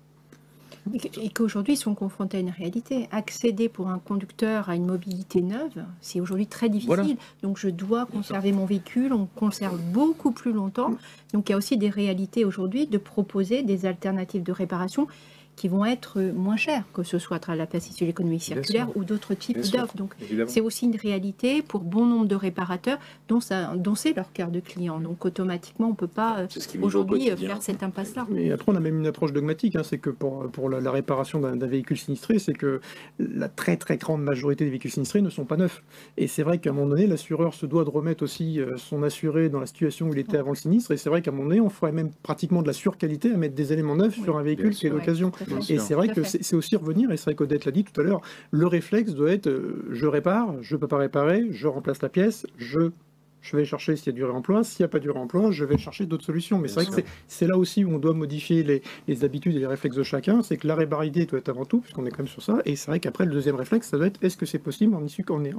Et qu'aujourd'hui, ils sont confrontés à une réalité. Accéder pour un conducteur à une mobilité neuve, c'est aujourd'hui très difficile. Voilà. Donc, je dois conserver mon véhicule, on conserve beaucoup plus longtemps. Donc, il y a aussi des réalités aujourd'hui de proposer des alternatives de réparation qui vont être moins chères, que ce soit à travers la place issue de l'économie circulaire ou d'autres types d'offres. Donc, c'est aussi une réalité pour bon nombre de réparateurs dont c'est leur cœur de client. Donc, automatiquement, on ne peut pas aujourd'hui faire cette impasse-là. Mais après, on a même une approche dogmatique. C'est que pour la réparation d'un véhicule sinistré, c'est que la très très grande majorité des véhicules sinistrés ne sont pas neufs. Et c'est vrai qu'à un moment donné, l'assureur se doit de remettre aussi son assuré dans la situation où il était avant le sinistre. Et c'est vrai qu'à un moment donné, on ferait même pratiquement de la surqualité à mettre des éléments neufs sur un véhicule qui est d'occasion. Et c'est vrai que c'est aussi revenir, et c'est vrai qu'Odette l'a dit tout à l'heure, le réflexe doit être je répare, je ne peux pas réparer, je remplace la pièce, je vais chercher s'il y a du réemploi, s'il n'y a pas du réemploi, je vais chercher d'autres solutions. Mais c'est vrai que c'est là aussi où on doit modifier les habitudes et les réflexes de chacun, c'est que la réparabilité doit être avant tout, puisqu'on est quand même sur ça, et c'est vrai qu'après le deuxième réflexe, ça doit être est-ce que c'est possible en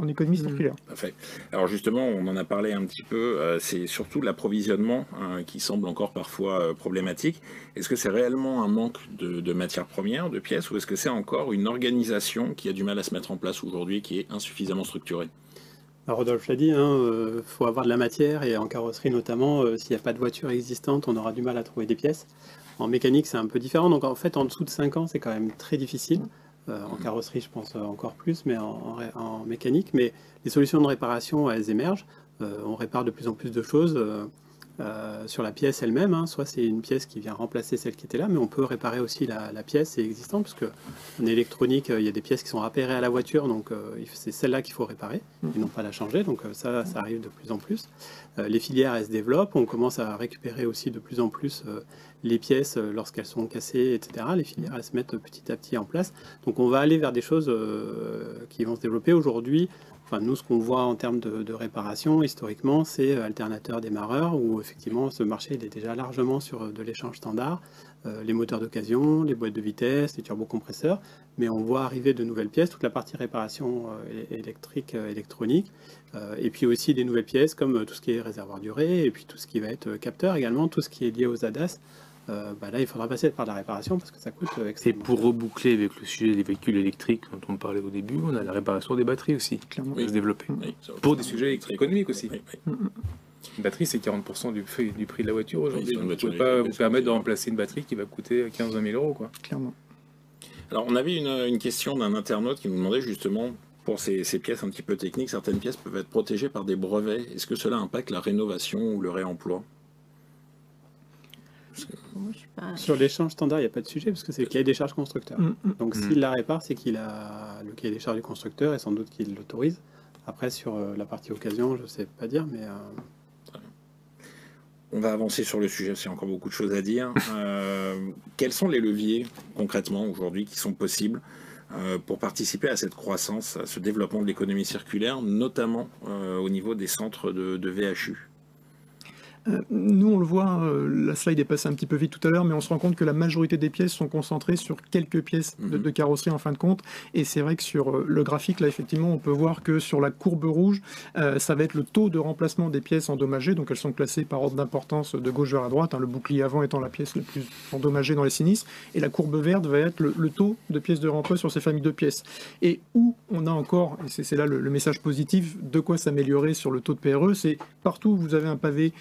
économie circulaire. Parfait. Alors justement, on en a parlé un petit peu, c'est surtout l'approvisionnement qui semble encore parfois problématique. Est-ce que c'est réellement un manque de matières premières, de pièces, ou est-ce que c'est encore une organisation qui a du mal à se mettre en place aujourd'hui, qui est insuffisamment structurée? Rodolphe l'a dit, faut avoir de la matière, et en carrosserie notamment, s'il n'y a pas de voiture existante, on aura du mal à trouver des pièces. En mécanique, c'est un peu différent, donc en fait, en dessous de 5 ans, c'est quand même très difficile. En carrosserie, je pense encore plus, mais en mécanique. Mais les solutions de réparation, elles émergent. On répare de plus en plus de choses sur la pièce elle-même. Soit c'est une pièce qui vient remplacer celle qui était là, mais on peut réparer aussi la pièce existante, parce qu'en électronique, il y a des pièces qui sont repérées à la voiture, donc c'est celle-là qu'il faut réparer, et non pas la changer. Donc ça arrive de plus en plus. Les filières, elles se développent. On commence à récupérer aussi de plus en plus les pièces lorsqu'elles sont cassées, etc. Les filières, elles se mettent petit à petit en place. Donc on va aller vers des choses qui vont se développer aujourd'hui. Enfin, nous, ce qu'on voit en termes de réparation, historiquement, c'est alternateur démarreur, où effectivement, ce marché il est déjà largement sur de l'échange standard, les moteurs d'occasion, les boîtes de vitesse, les turbocompresseurs, mais on voit arriver de nouvelles pièces, toute la partie réparation électrique, électronique, et puis aussi des nouvelles pièces comme tout ce qui est réservoir durée, et puis tout ce qui va être capteur également, tout ce qui est lié aux ADAS. Là, il faudra passer par la réparation parce que ça coûte extrêmement. Et pour reboucler avec le sujet des véhicules électriques dont on parlait au début, on a la réparation des batteries aussi, clairement, se développer. Oui, pour des sujets économiques aussi. Une batterie, c'est 40% du prix de la voiture aujourd'hui. Oui, Vous ne pouvez pas vous permettre de remplacer une batterie qui va coûter 15 000 euros, quoi. Clairement. Alors, on avait une question d'un internaute qui nous demandait justement, pour ces pièces un petit peu techniques, certaines pièces peuvent être protégées par des brevets. Est-ce que cela impacte la rénovation ou le réemploi? Sur l'échange standard, il n'y a pas de sujet parce que c'est le cahier des charges constructeur. Donc s'il la répare, c'est qu'il a le cahier des charges du constructeur et sans doute qu'il l'autorise. Après, sur la partie occasion, je ne sais pas dire, mais... On va avancer sur le sujet, c'est encore beaucoup de choses à dire. Quels sont les leviers concrètement aujourd'hui qui sont possibles pour participer à cette croissance, à ce développement de l'économie circulaire, notamment au niveau des centres de VHU? Nous, on le voit, la slide est passée un petit peu vite tout à l'heure, mais on se rend compte que la majorité des pièces sont concentrées sur quelques pièces de carrosserie en fin de compte. Et c'est vrai que sur le graphique, là, effectivement, on peut voir que sur la courbe rouge, ça va être le taux de remplacement des pièces endommagées. Donc, elles sont classées par ordre d'importance de gauche vers la droite, le bouclier avant étant la pièce la plus endommagée dans les sinistres. Et la courbe verte va être le taux de pièces de réemploi sur ces familles de pièces. Et où on a encore, et c'est là le message positif, de quoi s'améliorer sur le taux de PRE, c'est partout où vous avez un pavé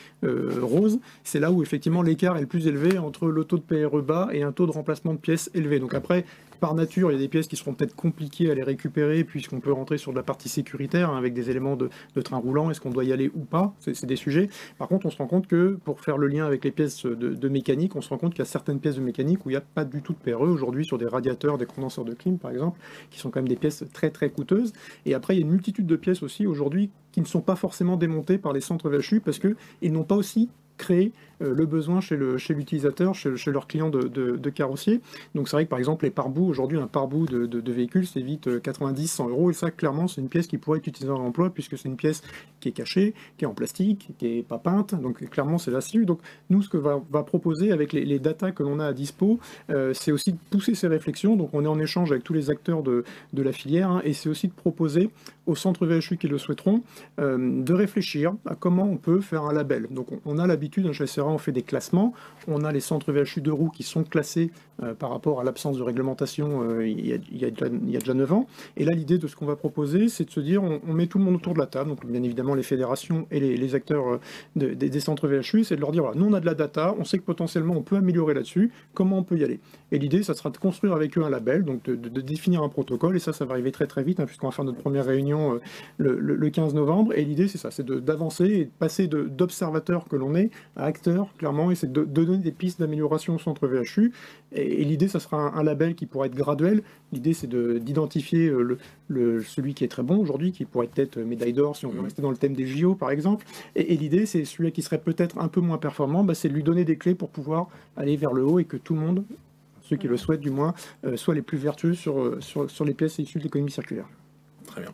rose, c'est là où effectivement l'écart est le plus élevé entre le taux de PRE bas et un taux de remplacement de pièces élevé. Donc après, par nature, il y a des pièces qui seront peut-être compliquées à les récupérer puisqu'on peut rentrer sur de la partie sécuritaire avec des éléments de train roulant, est-ce qu'on doit y aller ou pas, c'est des sujets. Par contre, on se rend compte que pour faire le lien avec les pièces de mécanique, on se rend compte qu'il y a certaines pièces de mécanique où il n'y a pas du tout de PRE aujourd'hui sur des radiateurs, des condenseurs de clim par exemple, qui sont quand même des pièces très très coûteuses. Et après, il y a une multitude de pièces aussi aujourd'hui qui ne sont pas forcément démontées par les centres VHU parce qu'ils n'ont pas aussi créer le besoin chez l'utilisateur, chez leurs clients de carrossiers. Donc c'est vrai que par exemple les pare-boues, aujourd'hui un pare-bout de véhicule c'est vite 90-100 euros et ça clairement c'est une pièce qui pourrait être utilisée en emploi puisque c'est une pièce qui est cachée, qui est en plastique, qui n'est pas peinte, donc clairement c'est là-dessus. Donc nous ce que va proposer avec les datas que l'on a à dispo, c'est aussi de pousser ces réflexions, donc on est en échange avec tous les acteurs de la filière et c'est aussi de proposer aux centres VHU qui le souhaiteront de réfléchir à comment on peut faire un label. Donc on a l'habitude, chez SRA, on fait des classements. On a les centres VHU de roues qui sont classés par rapport à l'absence de réglementation il y a déjà 9 ans. Et là, l'idée de ce qu'on va proposer, c'est de se dire, on met tout le monde autour de la table, donc bien évidemment les fédérations et les acteurs des centres VHU, c'est de leur dire, voilà, nous on a de la data, on sait que potentiellement on peut améliorer là-dessus, comment on peut y aller? Et l'idée, ça sera de construire avec eux un label, donc de définir un protocole, et ça va arriver très très vite, puisqu'on va faire notre première réunion le 15 novembre, et l'idée c'est ça, c'est d'avancer et de passer d'observateurs que l'on est à acteurs, clairement, et c'est de donner des pistes d'amélioration au centre VHU. Et l'idée, ça sera un label qui pourra être graduel. L'idée, c'est d'identifier celui qui est très bon aujourd'hui, qui pourrait être médaille d'or, si on veut rester dans le thème des JO, par exemple. Et l'idée, c'est celui qui serait peut-être un peu moins performant, c'est de lui donner des clés pour pouvoir aller vers le haut et que tout le monde, ceux qui le souhaitent du moins, soient les plus vertueux sur les pièces issues de l'économie circulaire. Très bien.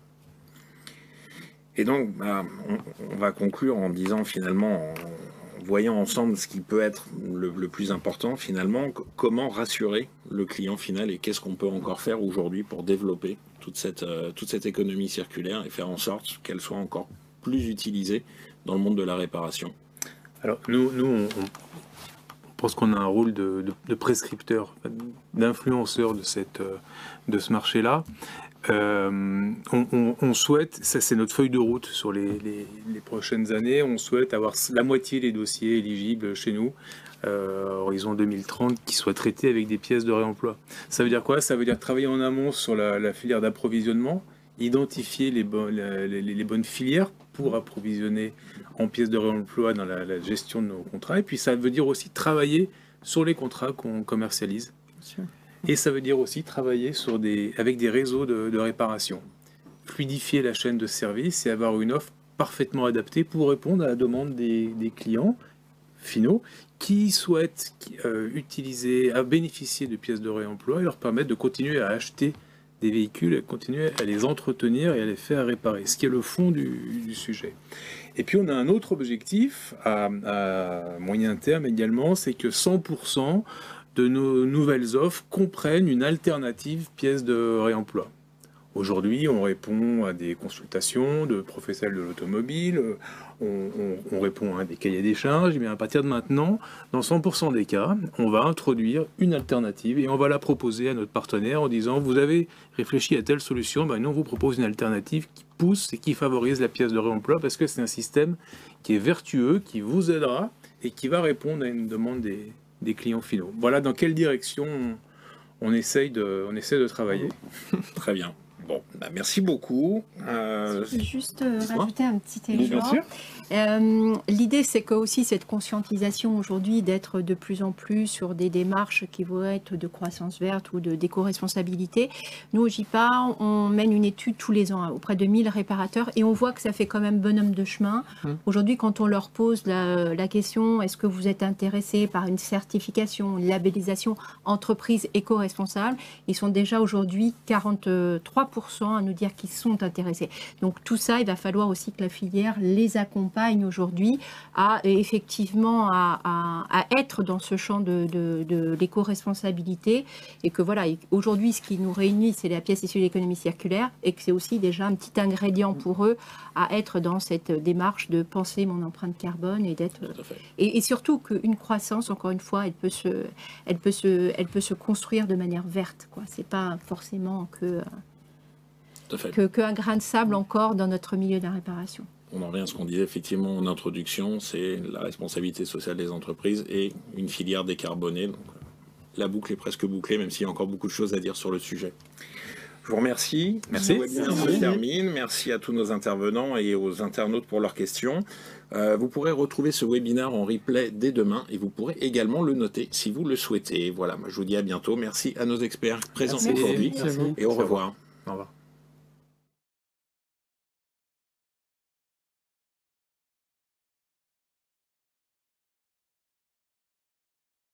Et donc, on va conclure en disant finalement, voyons ensemble ce qui peut être le plus important finalement, comment rassurer le client final et qu'est-ce qu'on peut encore faire aujourd'hui pour développer toute cette économie circulaire et faire en sorte qu'elle soit encore plus utilisée dans le monde de la réparation. Alors nous on pense qu'on a un rôle de prescripteur, d'influenceur de ce marché-là. On souhaite, ça c'est notre feuille de route sur les prochaines années, on souhaite avoir la moitié des dossiers éligibles chez nous, horizon 2030, qui soient traités avec des pièces de réemploi. Ça veut dire quoi? Ça veut dire travailler en amont sur la filière d'approvisionnement, identifier les bonnes filières pour approvisionner en pièces de réemploi dans la gestion de nos contrats, et puis ça veut dire aussi travailler sur les contrats qu'on commercialise. Et ça veut dire aussi travailler avec des réseaux de réparation, fluidifier la chaîne de service et avoir une offre parfaitement adaptée pour répondre à la demande des clients finaux qui souhaitent bénéficier de pièces de réemploi et leur permettre de continuer à acheter des véhicules, et continuer à les entretenir et à les faire réparer, ce qui est le fond du sujet. Et puis on a un autre objectif à moyen terme également, c'est que 100% de nos nouvelles offres comprennent une alternative pièce de réemploi. Aujourd'hui, on répond à des consultations de professionnels de l'automobile, on répond à des cahiers des charges, mais à partir de maintenant, dans 100% des cas, on va introduire une alternative et on va la proposer à notre partenaire en disant « Vous avez réfléchi à telle solution, ben nous on vous propose une alternative qui pousse et qui favorise la pièce de réemploi parce que c'est un système qui est vertueux, qui vous aidera et qui va répondre à une demande des clients finaux. » Voilà dans quelle direction on essaie de travailler. Très bien. Bon, bah merci beaucoup. Je peux juste rajouter un petit élément. Bien sûr. L'idée, c'est que aussi cette conscientisation aujourd'hui d'être de plus en plus sur des démarches qui vont être de croissance verte ou d'éco-responsabilité. Nous, au JIPA, on mène une étude tous les ans auprès de 1000 réparateurs et on voit que ça fait quand même bonhomme de chemin. Aujourd'hui, quand on leur pose la question, est-ce que vous êtes intéressé par une certification, une labellisation entreprise éco-responsable, ils sont déjà aujourd'hui 43% à nous dire qu'ils sont intéressés. Donc tout ça, il va falloir aussi que la filière les accompagne aujourd'hui à effectivement à être dans ce champ de l'éco-responsabilité et que voilà, aujourd'hui ce qui nous réunit c'est la pièce issue de l'économie circulaire et que c'est aussi déjà un petit ingrédient pour eux à être dans cette démarche de penser mon empreinte carbone et d'être et surtout qu'une croissance, encore une fois, elle peut se construire de manière verte, quoi. C'est pas forcément qu'un grain de sable encore dans notre milieu de la réparation. On en revient à ce qu'on disait effectivement en introduction, c'est la responsabilité sociale des entreprises et une filière décarbonée. Donc, la boucle est presque bouclée, même s'il y a encore beaucoup de choses à dire sur le sujet. Je vous remercie. Merci. Le webinaire se termine. Merci à tous nos intervenants et aux internautes pour leurs questions. Vous pourrez retrouver ce webinaire en replay dès demain et vous pourrez également le noter si vous le souhaitez. Voilà, moi je vous dis à bientôt. Merci à nos experts présents aujourd'hui et au revoir. Au revoir.